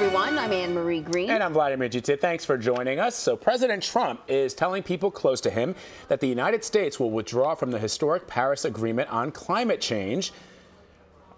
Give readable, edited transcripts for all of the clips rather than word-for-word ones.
everyone. I'm Anne-Marie Green. And I'm Vladimir Jutte. Thanks for joining us. So President Trump is telling people close to him that the United States will withdraw from the historic Paris Agreement on climate change.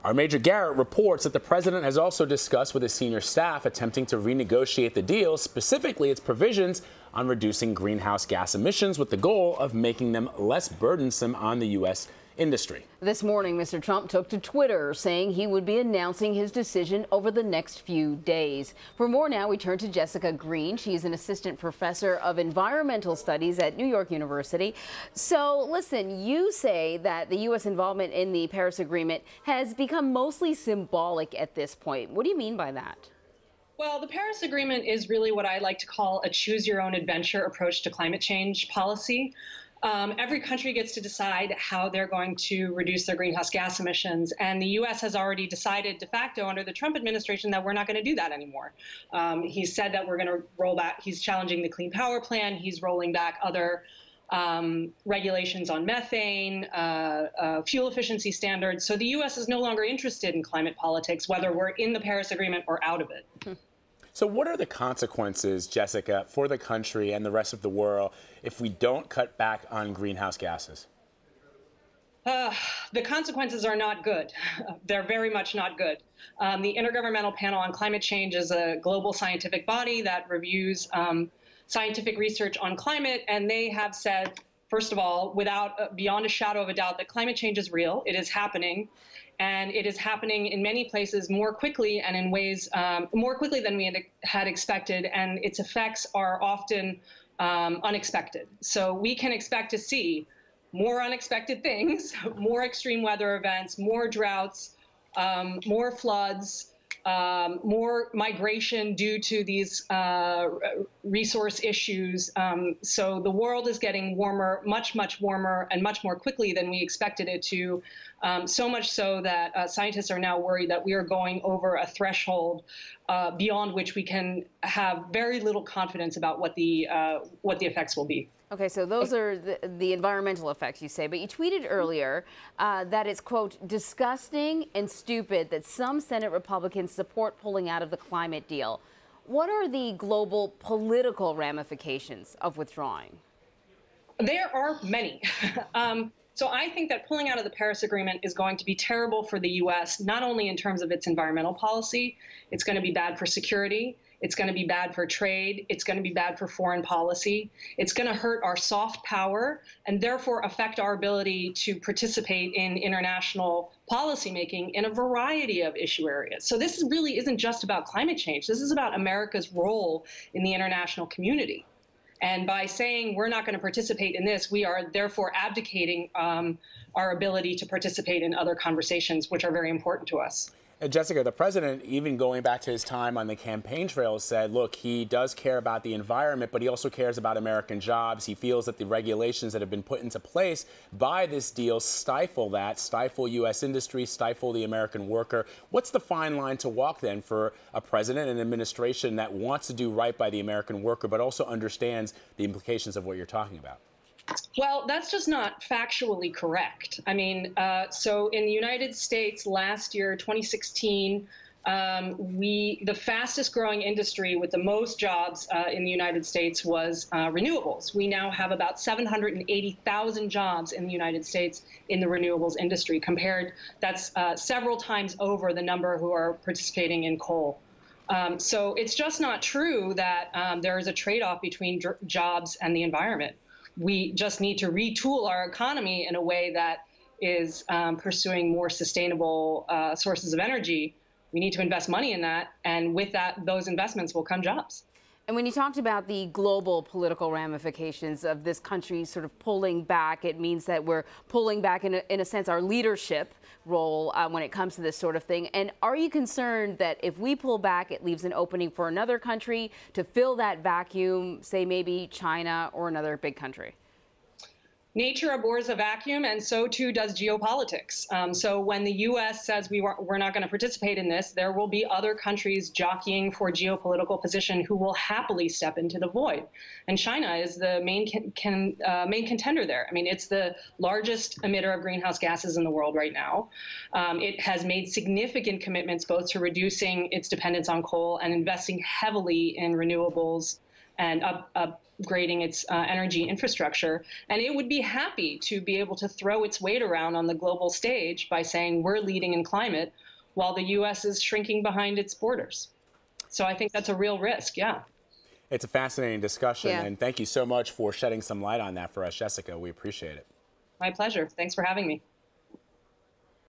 Our Major Garrett reports that the president has also discussed with his senior staff attempting to renegotiate the deal, specifically its provisions on reducing greenhouse gas emissions with the goal of making them less burdensome on the U.S. industry. This morning, Mr. Trump took to Twitter saying he would be announcing his decision over the next few days. For more now, we turn to Jessica Green. She's an assistant professor of environmental studies at New York University. So listen, you say that the U.S. involvement in the Paris Agreement has become mostly symbolic at this point. What do you mean by that? Well, the Paris Agreement is really what I like to call a choose-your-own-adventure approach to climate change policy. Every country gets to decide how they're going to reduce their greenhouse gas emissions. And the U.S. has already decided de facto under the Trump administration that we're not going to do that anymore. He said that we're going to roll back. He's challenging the Clean Power Plan. He's rolling back other regulations on methane, fuel efficiency standards. So the U.S. is no longer interested in climate politics, whether we're in the Paris Agreement or out of it. So what are the consequences, Jessica, for the country and the rest of the world if we don't cut back on greenhouse gases? The consequences are not good. They're very much not good. The Intergovernmental Panel on Climate Change is a global scientific body that reviews scientific research on climate, and they have said, first of all, beyond a shadow of a doubt, that climate change is real. It is happening. And it is happening in many places more quickly and in ways more quickly than we had expected. And its effects are often unexpected. So we can expect to see more unexpected things, more extreme weather events, more droughts, more floods, more migration due to these resource issues. So the world is getting warmer, much, much warmer, and much more quickly than we expected it to. So much so that scientists are now worried that we are going over a threshold beyond which we can have very little confidence about what the effects will be. Okay, so those are the environmental effects, you say, but you tweeted earlier that it's, quote, disgusting and stupid that some Senate Republicans support pulling out of the climate deal. What are the global political ramifications of withdrawing? There are many. So I think that pulling out of the Paris Agreement is going to be terrible for the U.S., not only in terms of its environmental policy. It's going to be bad for security. It's going to be bad for trade. It's going to be bad for foreign policy. It's going to hurt our soft power and therefore affect our ability to participate in international policymaking in a variety of issue areas. So this really isn't just about climate change. This is about America's role in the international community. And by saying we're not going to participate in this, we are therefore abdicating our ability to participate in other conversations, which are very important to us. And Jessica, the president, even going back to his time on the campaign trail, said, look, he does care about the environment, but he also cares about American jobs. He feels that the regulations that have been put into place by this deal stifle U.S. industry, stifle the American worker. What's the fine line to walk then for a president and administration that wants to do right by the American worker, but also understands the implications of what you're talking about? Well, that's just not factually correct. I mean, so in the United States last year, 2016, the fastest growing industry with the most jobs in the United States was renewables. We now have about 780,000 jobs in the United States in the renewables industry that's several times over the number who are participating in coal. So it's just not true that there is a trade-off between jobs and the environment. We just need to retool our economy in a way that is pursuing more sustainable sources of energy. We need to invest money in that, and with that, those investments will come jobs. And when you talked about the global political ramifications of this country sort of pulling back, it means that we're pulling back, in a sense, our leadership role when it comes to this sort of thing. And are you concerned that if we pull back, it leaves an opening for another country to fill that vacuum, say maybe China or another big country? Nature abhors a vacuum, and so too does geopolitics. So when the U.S. says we're not going to participate in this, there will be other countries jockeying for geopolitical position who will happily step into the void. And China is the main contender there. I mean, it's the largest emitter of greenhouse gases in the world right now. It has made significant commitments both to reducing its dependence on coal and investing heavily in renewables and upgrading its energy infrastructure. And it would be happy to be able to throw its weight around on the global stage by saying we're leading in climate while the U.S. is shrinking behind its borders. So I think that's a real risk, yeah. It's a fascinating discussion, Yeah. and thank you so much for shedding some light on that for us, Jessica. We appreciate it. My pleasure. Thanks for having me.